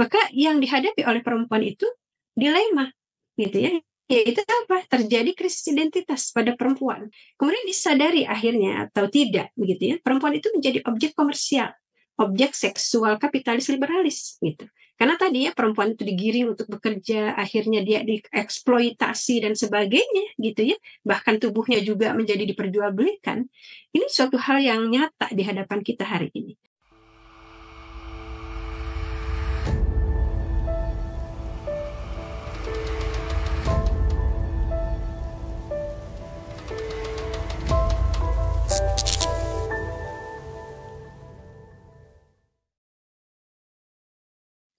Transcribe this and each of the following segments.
Maka yang dihadapi oleh perempuan itu dilema, gitu ya. Yaitu apa? Terjadi krisis identitas pada perempuan. Kemudian disadari akhirnya atau tidak, begitu ya. Perempuan itu menjadi objek komersial, objek seksual kapitalis liberalis, gitu. Karena tadi ya perempuan itu digiring untuk bekerja, akhirnya dia dieksploitasi dan sebagainya, gitu ya. Bahkan tubuhnya juga menjadi diperjualbelikan. Ini suatu hal yang nyata di hadapan kita hari ini.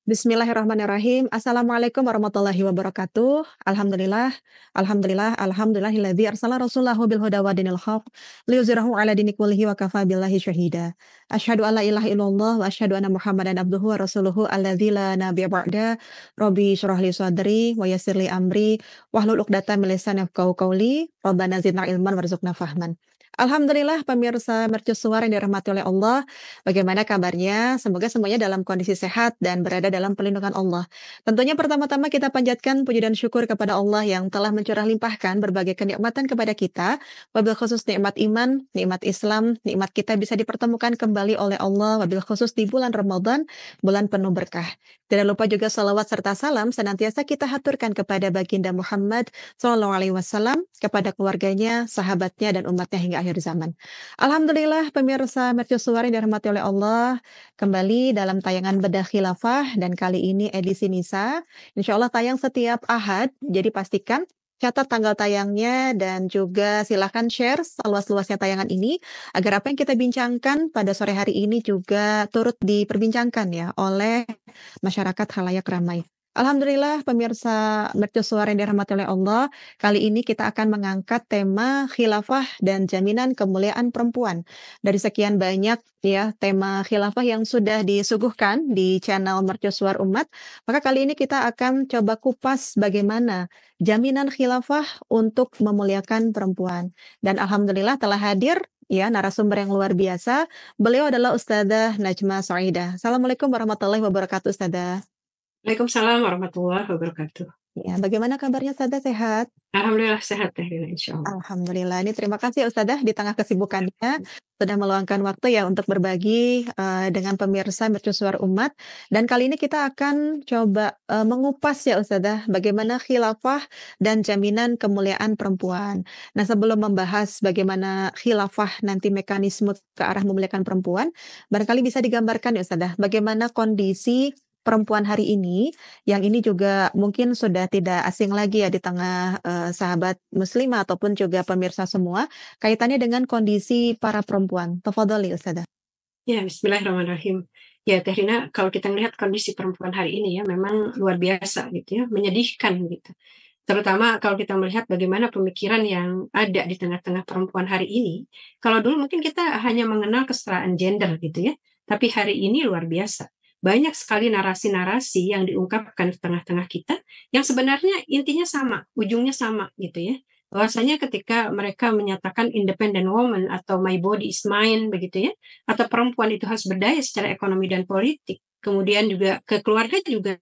Bismillahirrahmanirrahim. Assalamualaikum warahmatullahi wabarakatuh. Alhamdulillah, alhamdulillahilladzi arsala rasulahu bil huda wa dinil haq liyuzhirahu ala dini kullihi wa kafa billahi syahida. Asyhadu an la ilaha illallah wa asyhadu anna Muhammadan abduhu wa rasuluhu alladzi la nabiyya ba'da. Rabbi shrah li sadri wa yassir li amri wahlul 'uqdatam min lisani yafqahu qawli. Rabbana zidna ilman warzuqna fahman. Alhamdulillah pemirsa mercusuar yang dirahmati oleh Allah. Bagaimana kabarnya? Semoga semuanya dalam kondisi sehat dan berada dalam perlindungan Allah. Tentunya pertama-tama kita panjatkan puji dan syukur kepada Allah yang telah mencurah limpahkan berbagai kenikmatan kepada kita, wabil khusus nikmat iman, nikmat Islam, nikmat kita bisa dipertemukan kembali oleh Allah, wabil khusus di bulan Ramadan, bulan penuh berkah. Tidak lupa juga salawat serta salam senantiasa kita haturkan kepada baginda Muhammad SAW, kepada keluarganya, sahabatnya, dan umatnya hingga akhir zaman. Alhamdulillah pemirsa mercusuar yang dirahmati oleh Allah, kembali dalam tayangan Bedah Khilafah dan kali ini edisi Nisa. Insya Allah tayang setiap Ahad, jadi pastikan catat tanggal tayangnya dan juga silahkan share seluas-luasnya tayangan ini agar apa yang kita bincangkan pada sore hari ini juga turut diperbincangkan ya oleh masyarakat khalayak ramai. Alhamdulillah pemirsa mercusuar yang dirahmati oleh Allah, kali ini kita akan mengangkat tema khilafah dan jaminan kemuliaan perempuan. Dari sekian banyak ya tema khilafah yang sudah disuguhkan di channel Mercusuar Umat, maka kali ini kita akan coba kupas bagaimana jaminan khilafah untuk memuliakan perempuan. Dan alhamdulillah telah hadir ya narasumber yang luar biasa. Beliau adalah Ustadzah Najma Saidah. Assalamualaikum warahmatullahi wabarakatuh, Ustadzah. Waalaikumsalam warahmatullahi wabarakatuh. Ya, bagaimana kabarnya Ustadzah, sehat? Alhamdulillah sehat ya, insya Allah. Alhamdulillah. Ini terima kasih Ustadzah di tengah kesibukannya sudah meluangkan waktu ya untuk berbagi dengan pemirsa Mercusuar Umat. Dan kali ini kita akan coba mengupas ya Ustadzah bagaimana khilafah dan jaminan kemuliaan perempuan. Nah, sebelum membahas bagaimana khilafah nanti mekanisme ke arah memuliakan perempuan, barangkali bisa digambarkan ya Ustadzah bagaimana kondisi perempuan hari ini, yang ini juga mungkin sudah tidak asing lagi ya di tengah sahabat muslimah ataupun juga pemirsa semua, kaitannya dengan kondisi para perempuan. Tafadhali Ustadzah. Ya, bismillahirrahmanirrahim. Ya, Teh Rina, kalau kita melihat kondisi perempuan hari ini ya memang luar biasa gitu ya, menyedihkan gitu. Terutama kalau kita melihat bagaimana pemikiran yang ada di tengah-tengah perempuan hari ini. Kalau dulu mungkin kita hanya mengenal kesetaraan gender gitu ya, tapi hari ini luar biasa. Banyak sekali narasi-narasi yang diungkapkan di tengah-tengah kita yang sebenarnya intinya sama, ujungnya sama gitu ya. Bahwasanya ketika mereka menyatakan independent woman atau my body is mine begitu ya, atau perempuan itu harus berdaya secara ekonomi dan politik, kemudian juga ke keluarga juga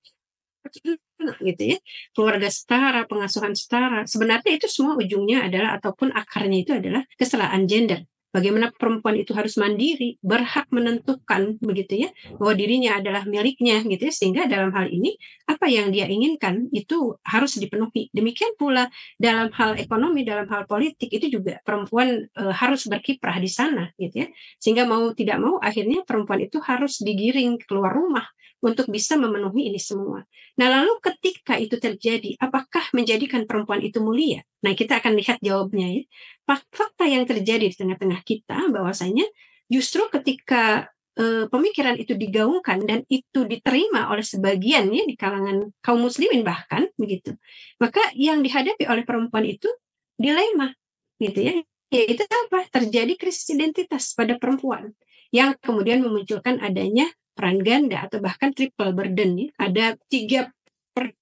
gitu ya, keluarga setara, pengasuhan setara. Sebenarnya itu semua ujungnya adalah ataupun akarnya itu adalah kesetaraan gender. Bagaimana perempuan itu harus mandiri, berhak menentukan begitu ya, bahwa dirinya adalah miliknya gitu ya, sehingga dalam hal ini apa yang dia inginkan itu harus dipenuhi. Demikian pula dalam hal ekonomi, dalam hal politik itu juga perempuan harus berkiprah di sana gitu ya. Sehingga mau tidak mau akhirnya perempuan itu harus digiring keluar rumah untuk bisa memenuhi ini semua. Nah, lalu ketika itu terjadi, apakah menjadikan perempuan itu mulia? Nah, kita akan lihat jawabnya ya. Fakta yang terjadi di tengah-tengah kita bahwasanya justru ketika pemikiran itu digaungkan dan itu diterima oleh sebagian ya di kalangan kaum muslimin bahkan begitu. Maka yang dihadapi oleh perempuan itu dilema gitu ya. Yaitu apa? Terjadi krisis identitas pada perempuan yang kemudian memunculkan adanya peran ganda atau bahkan triple burden ya. Ada 3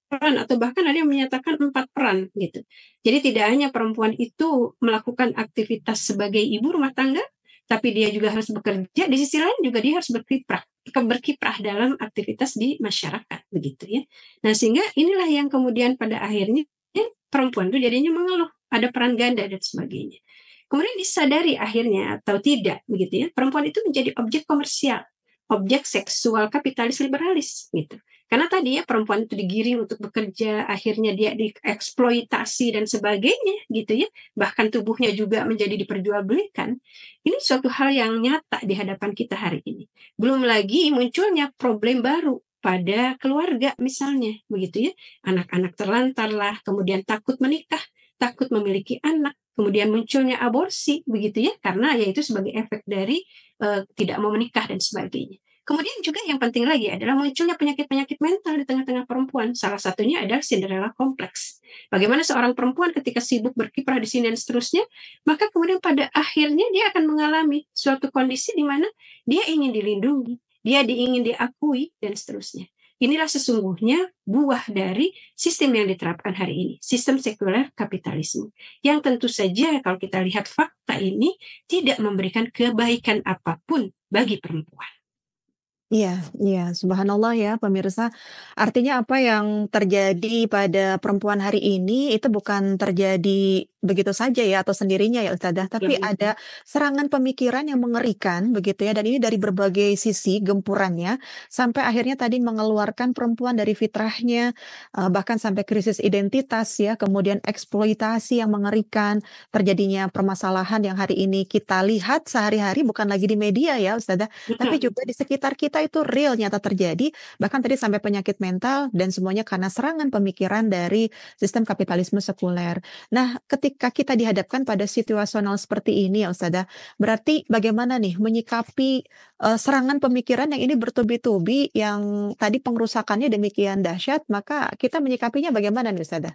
peran atau bahkan ada yang menyatakan 4 peran gitu. Jadi tidak hanya perempuan itu melakukan aktivitas sebagai ibu rumah tangga, tapi dia juga harus bekerja, di sisi lain juga dia harus berkiprah dalam aktivitas di masyarakat, begitu ya. Nah, sehingga inilah yang kemudian pada akhirnya perempuan itu jadinya mengeluh, ada peran ganda dan sebagainya. Kemudian disadari akhirnya atau tidak, begitu ya, perempuan itu menjadi objek komersial, objek seksual kapitalis liberalis, gitu. Karena tadi ya perempuan itu digiring untuk bekerja, akhirnya dia dieksploitasi dan sebagainya, gitu ya. Bahkan tubuhnya juga menjadi diperjualbelikan. Ini suatu hal yang nyata di hadapan kita hari ini. Belum lagi munculnya problem baru pada keluarga misalnya, begitu ya. Anak-anak terlantar lah, kemudian takut menikah, takut memiliki anak, kemudian munculnya aborsi, begitu ya, karena yaitu sebagai efek dari tidak mau menikah dan sebagainya. Kemudian juga yang penting lagi adalah munculnya penyakit-penyakit mental di tengah-tengah perempuan. Salah satunya adalah Cinderella Complex. Bagaimana seorang perempuan ketika sibuk berkiprah di sini dan seterusnya, maka kemudian pada akhirnya dia akan mengalami suatu kondisi di mana dia ingin dilindungi, dia ingin diakui, dan seterusnya. Inilah sesungguhnya buah dari sistem yang diterapkan hari ini, sistem sekuler kapitalisme. Yang tentu saja kalau kita lihat fakta ini tidak memberikan kebaikan apapun bagi perempuan. Iya iya, subhanallah ya pemirsa. Artinya apa yang terjadi pada perempuan hari ini itu bukan terjadi begitu saja ya atau sendirinya ya Ustazah, tapi ada serangan pemikiran yang mengerikan begitu ya dan ini dari berbagai sisi gempurannya sampai akhirnya tadi mengeluarkan perempuan dari fitrahnya, bahkan sampai krisis identitas ya, kemudian eksploitasi yang mengerikan, terjadinya permasalahan yang hari ini kita lihat sehari-hari bukan lagi di media ya Ustazah, tapi Betul. juga di sekitar kita itu real nyata terjadi, bahkan tadi sampai penyakit mental dan semuanya karena serangan pemikiran dari sistem kapitalisme sekuler. Nah, ketika kita dihadapkan pada situasional seperti ini ya Ustazah, berarti bagaimana nih menyikapi, serangan pemikiran yang ini bertubi-tubi yang tadi pengrusakannya demikian dahsyat, maka kita menyikapinya bagaimana nih Ustazah?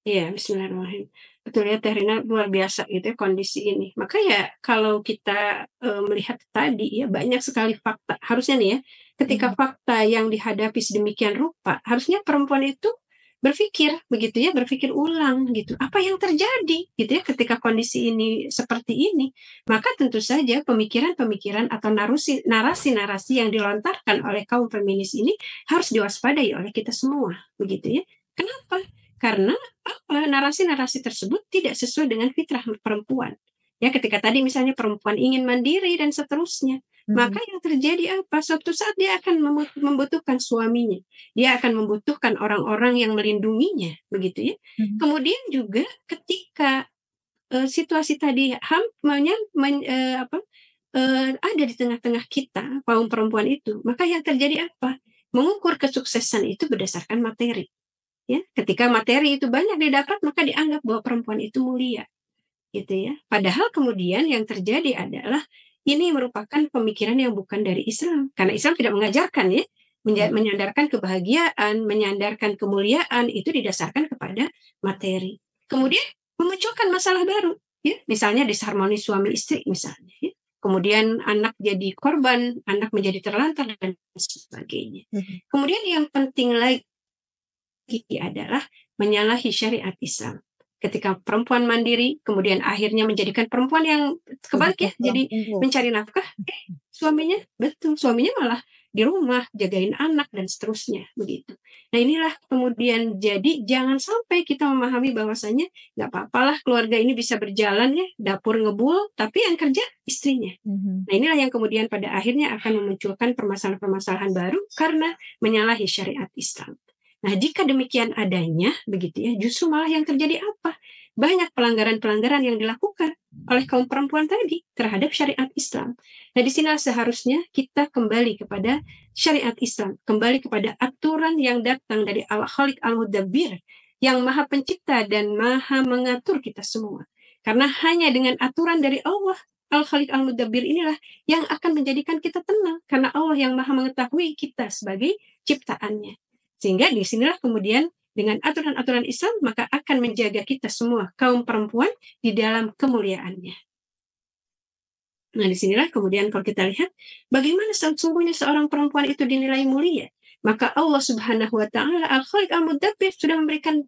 Iya, bismillahirrahmanirrahim. Betul ya Teh Rina, luar biasa gitu ya kondisi ini. Maka ya kalau kita, melihat tadi ya banyak sekali fakta, harusnya nih ya, ketika Mhm. fakta yang dihadapi sedemikian rupa, harusnya perempuan itu berpikir begitu ya, berpikir ulang gitu, apa yang terjadi gitu ya ketika kondisi ini seperti ini. Maka tentu saja pemikiran-pemikiran atau narasi-narasi yang dilontarkan oleh kaum feminis ini harus diwaspadai oleh kita semua, begitu ya. Kenapa? Karena narasi-narasi tersebut tidak sesuai dengan fitrah perempuan. Ya, ketika tadi misalnya perempuan ingin mandiri dan seterusnya, maka Mhm. yang terjadi apa? Suatu saat dia akan membutuhkan suaminya. Dia akan membutuhkan orang-orang yang melindunginya, begitu ya. Mhm. Kemudian juga ketika situasi tadi ada di tengah-tengah kita, kaum perempuan itu, maka yang terjadi apa? Mengukur kesuksesan itu berdasarkan materi. Ya, ketika materi itu banyak didapat, maka dianggap bahwa perempuan itu mulia, gitu ya. Padahal kemudian yang terjadi adalah ini merupakan pemikiran yang bukan dari Islam, karena Islam tidak mengajarkan ya, Mhm. menyandarkan kebahagiaan, menyandarkan kemuliaan itu didasarkan kepada materi. Kemudian memunculkan masalah baru, ya, misalnya disharmoni suami istri misalnya, ya. Kemudian anak jadi korban, anak menjadi terlantar dan sebagainya. Mhm. Kemudian yang penting lagi adalah menyalahi syariat Islam. Ketika perempuan mandiri, kemudian akhirnya menjadikan perempuan yang kebalik Sebagai ya, tulang jadi punggung. mencari nafkah, suaminya betul, suaminya malah di rumah, jagain anak dan seterusnya, begitu. Nah inilah kemudian jadi jangan sampai kita memahami bahwasanya nggak apa-apalah keluarga ini bisa berjalan ya, dapur ngebul, tapi yang kerja istrinya. Mhm. Nah inilah yang kemudian pada akhirnya akan memunculkan permasalahan-permasalahan baru karena menyalahi syariat Islam. Nah, jika demikian adanya, begitu ya, justru malah yang terjadi apa? Banyak pelanggaran-pelanggaran yang dilakukan oleh kaum perempuan tadi terhadap syariat Islam. Nah, di sini seharusnya kita kembali kepada syariat Islam, kembali kepada aturan yang datang dari Al-Khaliq Al-Mudabbir, yang maha pencipta dan maha mengatur kita semua. Karena hanya dengan aturan dari Allah, Al-Khaliq Al-Mudabbir inilah yang akan menjadikan kita tenang. Karena Allah yang maha mengetahui kita sebagai ciptaannya. Sehingga di sinilah kemudian dengan aturan-aturan Islam maka akan menjaga kita semua kaum perempuan di dalam kemuliaannya. Nah, di sinilah kemudian kalau kita lihat bagaimana sesungguhnya seorang perempuan itu dinilai mulia. Maka Allah Subhanahu wa taala Al-Khaliq Al-Mudabbir sudah memberikan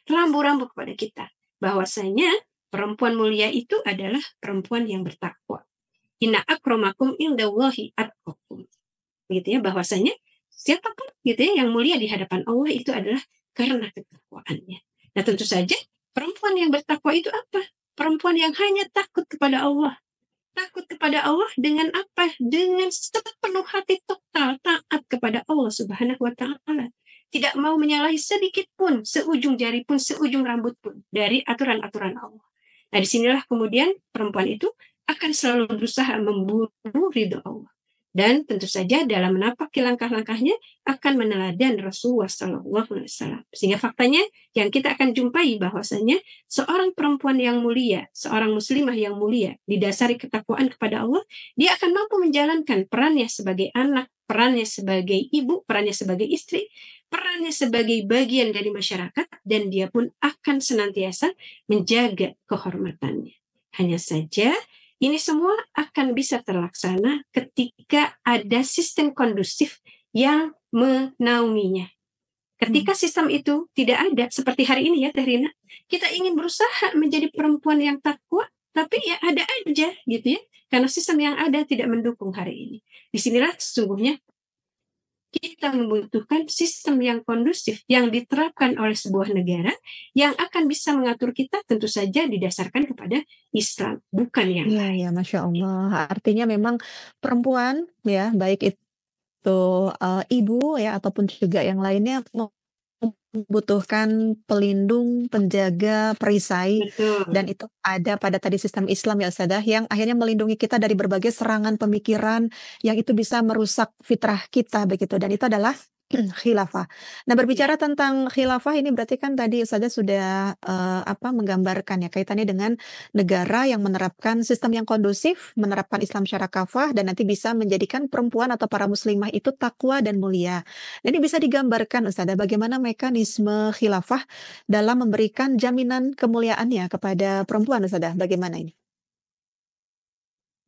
rambu-rambu kepada kita bahwasanya perempuan mulia itu adalah perempuan yang bertakwa. Inna akramakum indallahi atqakum. Gitu ya, bahwasanya siapapun gitu ya yang mulia di hadapan Allah itu adalah karena ketakwaannya. Nah, tentu saja perempuan yang bertakwa itu apa? Perempuan yang hanya takut kepada Allah. Takut kepada Allah dengan apa? Dengan sepenuh hati total taat kepada Allah Subhanahu wa taala. Tidak mau menyalahi sedikit pun, seujung jari pun, seujung rambut pun dari aturan-aturan Allah. Nah, disinilah kemudian perempuan itu akan selalu berusaha memburu ridho Allah. Dan tentu saja dalam menapaki langkah-langkahnya akan meneladani Rasulullah SAW. Sehingga faktanya yang kita akan jumpai bahwasanya seorang perempuan yang mulia, seorang muslimah yang mulia, didasari ketakwaan kepada Allah, dia akan mampu menjalankan perannya sebagai anak, perannya sebagai ibu, perannya sebagai istri, perannya sebagai bagian dari masyarakat, dan dia pun akan senantiasa menjaga kehormatannya. Hanya saja ini semua akan bisa terlaksana ketika ada sistem kondusif yang menaunginya. Ketika sistem itu tidak ada, seperti hari ini ya Teh Rina, kita ingin berusaha menjadi perempuan yang takwa, tapi ya ada aja gitu ya, karena sistem yang ada tidak mendukung hari ini. Disinilah sesungguhnya kita membutuhkan sistem yang kondusif yang diterapkan oleh sebuah negara yang akan bisa mengatur kita tentu saja didasarkan kepada Islam, bukan yang Iya lain. ya, Masya Allah. Artinya memang perempuan ya, baik itu ibu ya ataupun juga yang lainnya membutuhkan pelindung, penjaga, perisai, dan Betul. itu ada pada tadi sistem Islam ya Ustazah, yang akhirnya melindungi kita dari berbagai serangan pemikiran yang itu bisa merusak fitrah kita begitu, dan itu adalah khilafah. Nah, Ya. berbicara tentang khilafah ini berarti kan tadi Ustazah sudah menggambarkan ya kaitannya dengan negara yang menerapkan sistem yang kondusif, menerapkan Islam secara kafah, dan nanti bisa menjadikan perempuan atau para muslimah itu takwa dan mulia. Jadi bisa digambarkan Ustazah bagaimana mekanisme khilafah dalam memberikan jaminan kemuliaannya kepada perempuan Ustazah, bagaimana ini?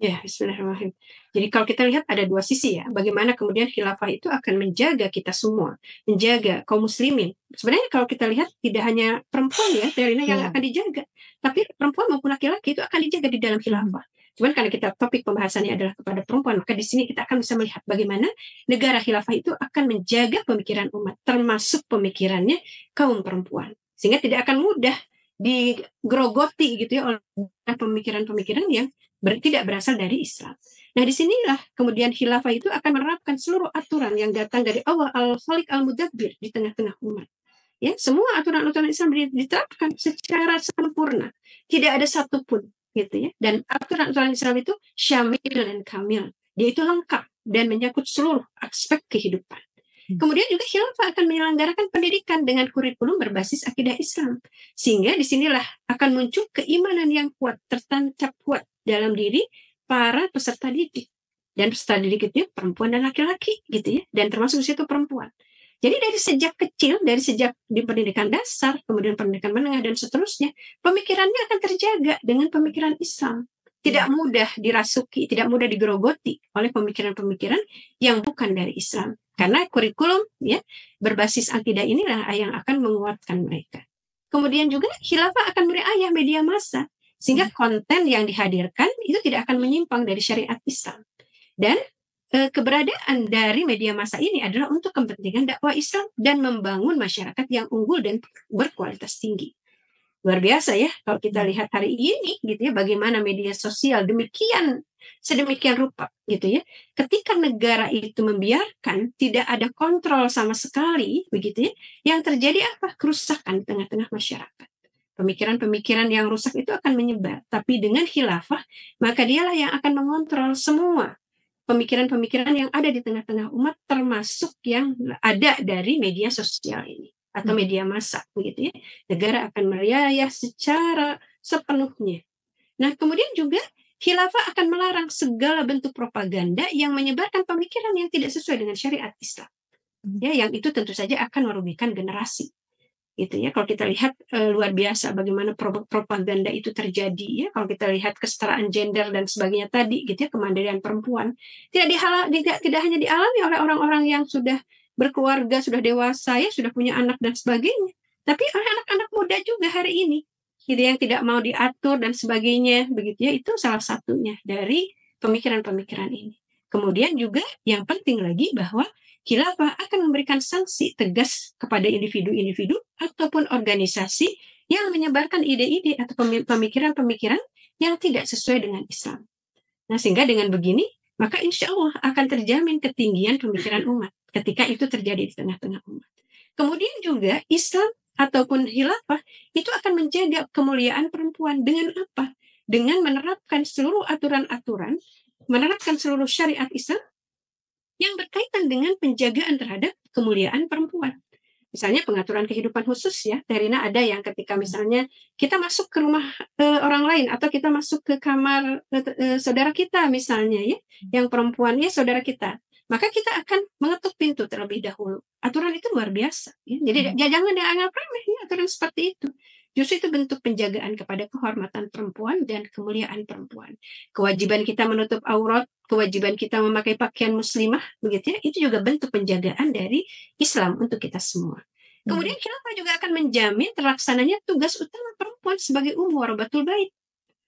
Ya, bismillahirrahmanirrahim. Jadi kalau kita lihat ada dua sisi ya, bagaimana kemudian khilafah itu akan menjaga kita semua, menjaga kaum muslimin. Sebenarnya kalau kita lihat tidak hanya perempuan ya, Terina yang Iya. akan dijaga, tapi perempuan maupun laki-laki itu akan dijaga di dalam Mhm. khilafah. Cuman karena kita topik pembahasannya adalah kepada perempuan, maka di sini kita akan bisa melihat bagaimana negara khilafah itu akan menjaga pemikiran umat, termasuk pemikirannya kaum perempuan. Sehingga tidak akan mudah digerogoti gitu ya oleh pemikiran-pemikiran yang tidak berasal dari Islam. Nah, disinilah kemudian khilafah itu akan menerapkan seluruh aturan yang datang dari Allah Al-Khaliq Al-Mudabbir di tengah-tengah umat. Ya, semua aturan-aturan Islam diterapkan secara sempurna. Tidak ada satupun gitu ya. Dan aturan-aturan Islam itu syamil dan kamil. Dia itu lengkap dan menyangkut seluruh aspek kehidupan. Kemudian juga khilafah akan menyelenggarakan pendidikan dengan kurikulum berbasis akidah Islam. Sehingga disinilah akan muncul keimanan yang kuat, tertancap kuat dalam diri para peserta didik. Dan peserta didik itu perempuan dan laki-laki gitu ya. Dan termasuk di situ perempuan. Jadi dari sejak kecil, dari sejak di pendidikan dasar, kemudian pendidikan menengah dan seterusnya, pemikirannya akan terjaga dengan pemikiran Islam. Tidak Iya. mudah dirasuki, tidak mudah digerogoti oleh pemikiran-pemikiran yang bukan dari Islam. Karena kurikulum ya berbasis akidah inilah yang akan menguatkan mereka. Kemudian juga khilafah akan beriayah media massa sehingga konten yang dihadirkan itu tidak akan menyimpang dari syariat Islam. Dan keberadaan dari media massa ini adalah untuk kepentingan dakwah Islam dan membangun masyarakat yang unggul dan berkualitas tinggi. Luar biasa ya kalau kita lihat hari ini gitu ya bagaimana media sosial sedemikian rupa gitu ya. Ketika negara itu membiarkan tidak ada kontrol sama sekali begitu ya, yang terjadi apa? Kerusakan di tengah-tengah masyarakat. Pemikiran-pemikiran yang rusak itu akan menyebar, tapi dengan khilafah maka dialah yang akan mengontrol semua pemikiran-pemikiran yang ada di tengah-tengah umat termasuk yang ada dari media sosial ini atau Mhm. media massa begitu ya. Negara akan meriayah secara sepenuhnya. Nah, kemudian juga khilafah akan melarang segala bentuk propaganda yang menyebarkan pemikiran yang tidak sesuai dengan syariat Islam. Mhm. Ya, yang itu tentu saja akan merugikan generasi gitu ya. Kalau kita lihat luar biasa bagaimana propaganda itu terjadi ya. Kalau kita lihat kesetaraan gender dan sebagainya tadi gitu ya, kemandirian perempuan tidak hanya dialami oleh orang-orang yang sudah berkeluarga, sudah dewasa ya, sudah punya anak dan sebagainya, tapi oleh anak-anak muda juga hari ini gitu yang tidak mau diatur dan sebagainya begitu ya. Itu salah satunya dari pemikiran-pemikiran ini. Kemudian juga yang penting lagi bahwa khilafah akan memberikan sanksi tegas kepada individu-individu ataupun organisasi yang menyebarkan ide-ide atau pemikiran-pemikiran yang tidak sesuai dengan Islam. Nah, sehingga dengan begini, maka insya Allah akan terjamin ketinggian pemikiran umat ketika itu terjadi di tengah-tengah umat. Kemudian juga Islam ataupun khilafah itu akan menjaga kemuliaan perempuan dengan apa? Dengan menerapkan seluruh aturan-aturan, menerapkan seluruh syariat Islam yang berkaitan dengan penjagaan terhadap kemuliaan perempuan. Misalnya pengaturan kehidupan khusus ya, Terina, ada yang ketika misalnya kita masuk ke rumah orang lain atau kita masuk ke kamar saudara kita misalnya ya, yang perempuannya saudara kita, maka kita akan mengetuk pintu terlebih dahulu. Aturan itu luar biasa. Ya. Jadi jangan dianggap remeh ya, aturan seperti itu. Justru itu bentuk penjagaan kepada kehormatan perempuan dan kemuliaan perempuan. Kewajiban kita menutup aurat, kewajiban kita memakai pakaian muslimah, begitu ya, itu juga bentuk penjagaan dari Islam untuk kita semua. Kemudian khilafah juga akan menjamin terlaksananya tugas utama perempuan sebagai warabatul bait,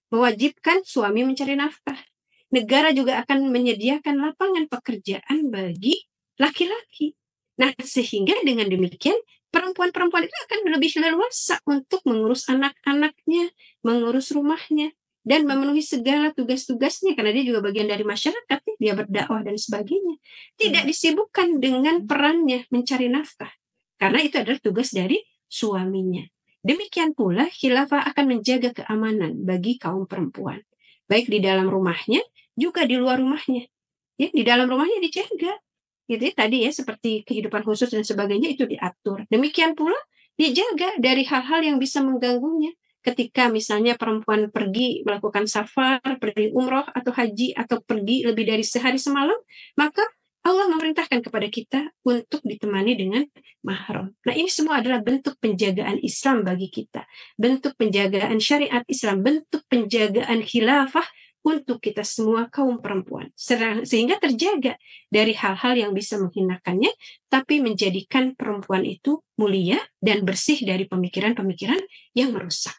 mewajibkan suami mencari nafkah. Negara juga akan menyediakan lapangan pekerjaan bagi laki-laki. Nah, sehingga dengan demikian perempuan-perempuan itu akan lebih leluasa untuk mengurus anak-anaknya, mengurus rumahnya, dan memenuhi segala tugas-tugasnya karena dia juga bagian dari masyarakat, dia berdakwah dan sebagainya. Tidak disibukkan dengan perannya mencari nafkah karena itu adalah tugas dari suaminya. Demikian pula khilafah akan menjaga keamanan bagi kaum perempuan, baik di dalam rumahnya juga di luar rumahnya. Ya, di dalam rumahnya dijaga. Gitu ya, tadi ya seperti kehidupan khusus dan sebagainya itu diatur. Demikian pula dijaga dari hal-hal yang bisa mengganggunya. Ketika misalnya perempuan pergi melakukan safar, pergi umroh atau haji atau pergi lebih dari sehari semalam, maka Allah memerintahkan kepada kita untuk ditemani dengan mahram. Nah, ini semua adalah bentuk penjagaan Islam bagi kita. Bentuk penjagaan syariat Islam, bentuk penjagaan khilafah untuk kita semua kaum perempuan. Sehingga terjaga dari hal-hal yang bisa menghinakannya, tapi menjadikan perempuan itu mulia dan bersih dari pemikiran-pemikiran yang merusak.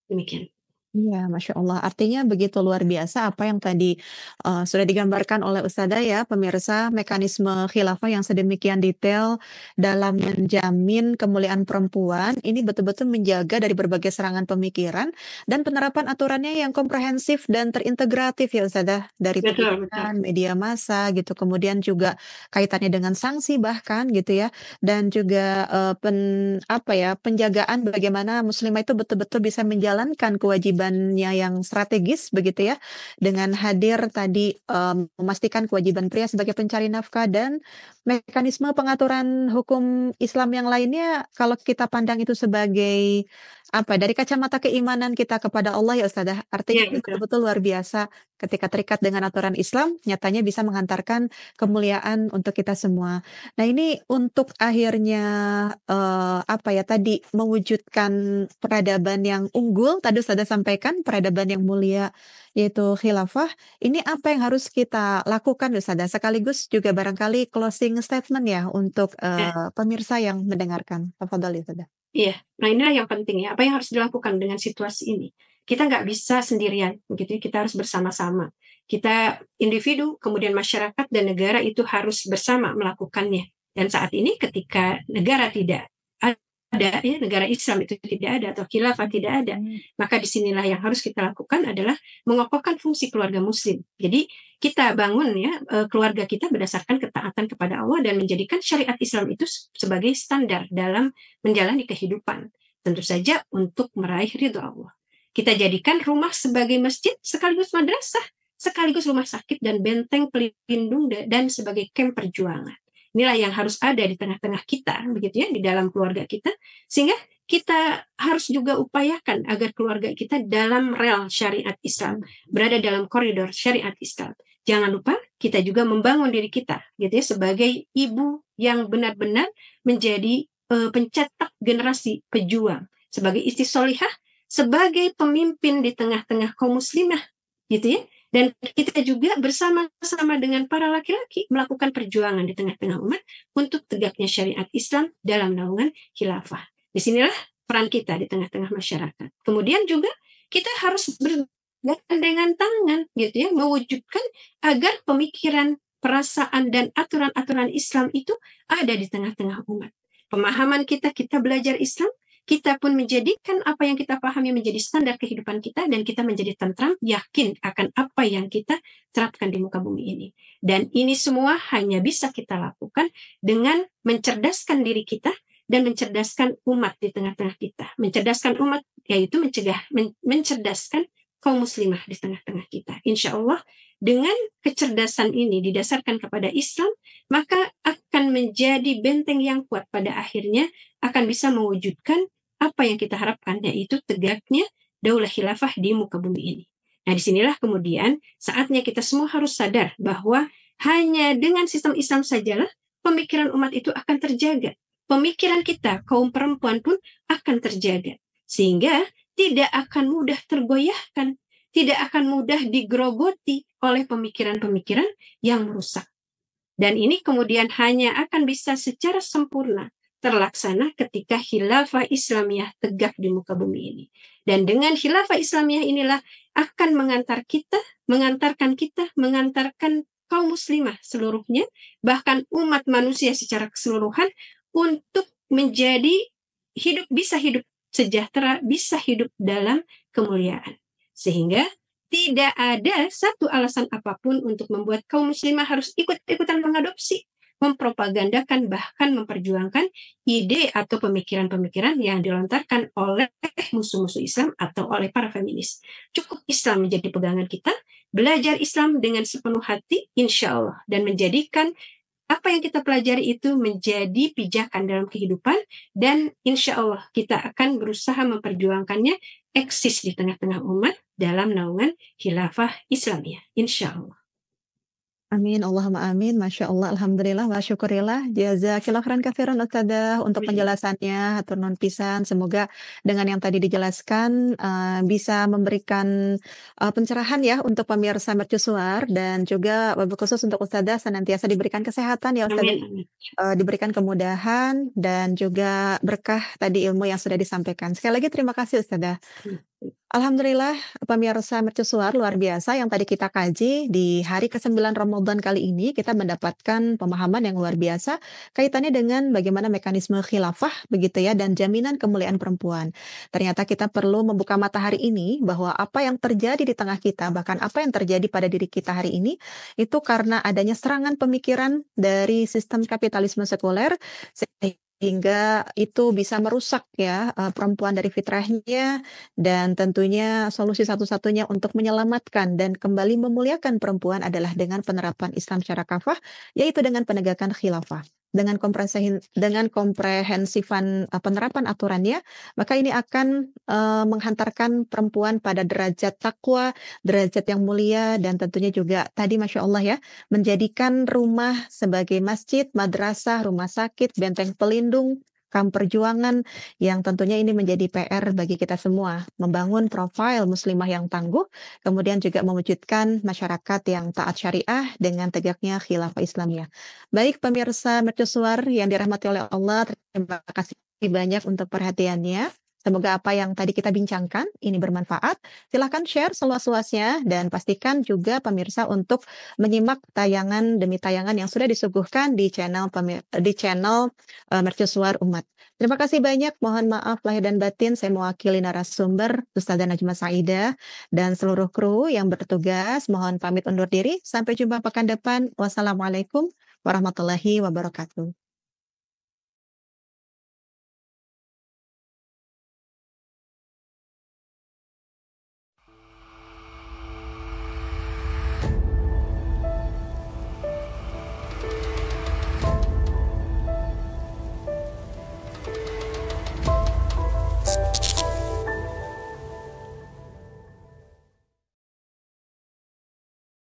Demikian. Iya, Masya Allah. Artinya begitu luar biasa apa yang tadi sudah digambarkan oleh Ustadzah ya, pemirsa, mekanisme khilafah yang sedemikian detail dalam menjamin kemuliaan perempuan, ini betul-betul menjaga dari berbagai serangan pemikiran dan penerapan aturannya yang komprehensif dan terintegratif ya Ustadzah, dari Betul. pendidikan, media massa gitu, kemudian juga kaitannya dengan sanksi bahkan gitu ya, dan juga penjagaan bagaimana muslimah itu betul-betul bisa menjalankan kewajibannya yang strategis begitu ya, dengan hadir tadi memastikan kewajiban pria sebagai pencari nafkah dan mekanisme pengaturan hukum Islam yang lainnya kalau kita pandang itu sebagai dari kacamata keimanan kita kepada Allah ya Ustadzah, artinya Ya, itu betul-betul luar biasa ketika terikat dengan aturan Islam, nyatanya bisa mengantarkan kemuliaan untuk kita semua. Nah ini untuk akhirnya tadi mewujudkan peradaban yang unggul, tadi Ustadzah sampaikan peradaban yang mulia yaitu khilafah, ini apa yang harus kita lakukan Ustadzah? Sekaligus juga barangkali closing statement ya untuk pemirsa yang mendengarkan. Tafadhol Ustadzah. Iya, nah inilah yang penting ya, apa yang harus dilakukan dengan situasi ini. Kita nggak bisa sendirian, begitu ya, kita harus bersama-sama. Kita individu, kemudian masyarakat dan negara itu harus bersama melakukannya. Dan saat ini ketika negara tidak ada, ya, negara Islam itu tidak ada atau khilafah tidak ada, maka disinilah yang harus kita lakukan adalah mengokohkan fungsi keluarga muslim. Jadi kita bangun ya keluarga kita berdasarkan ketaatan kepada Allah dan menjadikan syariat Islam itu sebagai standar dalam menjalani kehidupan. Tentu saja untuk meraih ridho Allah. Kita jadikan rumah sebagai masjid sekaligus madrasah, sekaligus rumah sakit dan benteng pelindung dan sebagai kamp perjuangan. Inilah yang harus ada di tengah-tengah kita, begitu ya, di dalam keluarga kita, sehingga kita harus juga upayakan agar keluarga kita dalam rel syariat Islam, berada dalam koridor syariat Islam. Jangan lupa kita juga membangun diri kita, gitu ya, sebagai ibu yang benar-benar menjadi pencetak generasi pejuang, sebagai istri solihah, sebagai pemimpin di tengah-tengah kaum muslimah, gitu ya. Dan kita juga bersama-sama dengan para laki-laki melakukan perjuangan di tengah-tengah umat untuk tegaknya syariat Islam dalam naungan khilafah. Disinilah peran kita di tengah-tengah masyarakat. Kemudian juga kita harus gandengan tangan gitu ya, mewujudkan agar pemikiran, perasaan dan aturan-aturan Islam itu ada di tengah-tengah umat. Pemahaman kita, kita belajar Islam, kita pun menjadikan apa yang kita pahami menjadi standar kehidupan kita dan kita menjadi tentram, yakin akan apa yang kita terapkan di muka bumi ini. Dan ini semua hanya bisa kita lakukan dengan mencerdaskan diri kita dan mencerdaskan umat di tengah-tengah kita. Mencerdaskan umat yaitu mencerdaskan kaum muslimah di tengah-tengah kita. Insya Allah dengan kecerdasan ini didasarkan kepada Islam, maka akan menjadi benteng yang kuat pada akhirnya akan bisa mewujudkan apa yang kita harapkan, yaitu tegaknya daulah khilafah di muka bumi ini. Nah, disinilah kemudian saatnya kita semua harus sadar bahwa hanya dengan sistem Islam sajalah pemikiran umat itu akan terjaga. Pemikiran kita, kaum perempuan pun akan terjaga. Sehingga tidak akan mudah tergoyahkan, tidak akan mudah digerogoti oleh pemikiran-pemikiran yang merusak. Dan ini kemudian hanya akan bisa secara sempurna terlaksana ketika khilafah Islamiyah tegak di muka bumi ini. Dan dengan khilafah Islamiyah inilah akan mengantarkan kaum muslimah seluruhnya, bahkan umat manusia secara keseluruhan untuk menjadi bisa hidup sejahtera, bisa hidup dalam kemuliaan. Sehingga tidak ada satu alasan apapun untuk membuat kaum muslimah harus ikut-ikutan mengadopsi, mempropagandakan, bahkan memperjuangkan ide atau pemikiran-pemikiran yang dilontarkan oleh musuh-musuh Islam atau oleh para feminis. Cukup Islam menjadi pegangan kita, belajar Islam dengan sepenuh hati, insya Allah, dan menjadikan apa yang kita pelajari itu menjadi pijakan dalam kehidupan, dan insya Allah kita akan berusaha memperjuangkannya eksis di tengah-tengah umat dalam naungan khilafah Islamiyah, insya Allah. Amin, Allahumma amin. Masya Allah, alhamdulillah, wa syukurillah. Jazakillah khairan katsiran Ustadzah untuk penjelasannya, hatur nuhun pisan. Semoga dengan yang tadi dijelaskan bisa memberikan pencerahan ya untuk pemirsa mercusuar, dan juga wabil khusus untuk Ustadzah senantiasa diberikan kesehatan ya Ustadzah. Amin. Diberikan kemudahan dan juga berkah tadi ilmu yang sudah disampaikan. Sekali lagi terima kasih Ustadzah. Alhamdulillah pemirsa mercusuar luar biasa yang tadi kita kaji di hari ke-9 Ramadan kali ini, kita mendapatkan pemahaman yang luar biasa kaitannya dengan bagaimana mekanisme khilafah begitu ya, dan jaminan kemuliaan perempuan. Ternyata kita perlu membuka mata hari ini bahwa apa yang terjadi di tengah kita, bahkan apa yang terjadi pada diri kita hari ini, itu karena adanya serangan pemikiran dari sistem kapitalisme sekuler, sehingga itu bisa merusak ya perempuan dari fitrahnya, dan tentunya solusi satu-satunya untuk menyelamatkan dan kembali memuliakan perempuan adalah dengan penerapan Islam secara kafah, yaitu dengan penegakan khilafah. Dengan komprehensifan penerapan aturannya, maka ini akan menghantarkan perempuan pada derajat takwa, derajat yang mulia, dan tentunya juga tadi Masya Allah ya, menjadikan rumah sebagai masjid, madrasah, rumah sakit, benteng pelindung, kamp perjuangan, yang tentunya ini menjadi PR bagi kita semua, membangun profil muslimah yang tangguh, kemudian juga mewujudkan masyarakat yang taat syariah dengan tegaknya khilafah Islamiyah. Baik pemirsa mercusuar yang dirahmati oleh Allah, terima kasih banyak untuk perhatiannya. Semoga apa yang tadi kita bincangkan ini bermanfaat. Silahkan share seluas-luasnya dan pastikan juga pemirsa untuk menyimak tayangan demi tayangan yang sudah disuguhkan di channel Mercusuar Umat. Terima kasih banyak. Mohon maaf lahir dan batin. Saya mewakili narasumber Ustadzah Najma Saidah dan seluruh kru yang bertugas. Mohon pamit undur diri. Sampai jumpa pekan depan. Wassalamualaikum warahmatullahi wabarakatuh.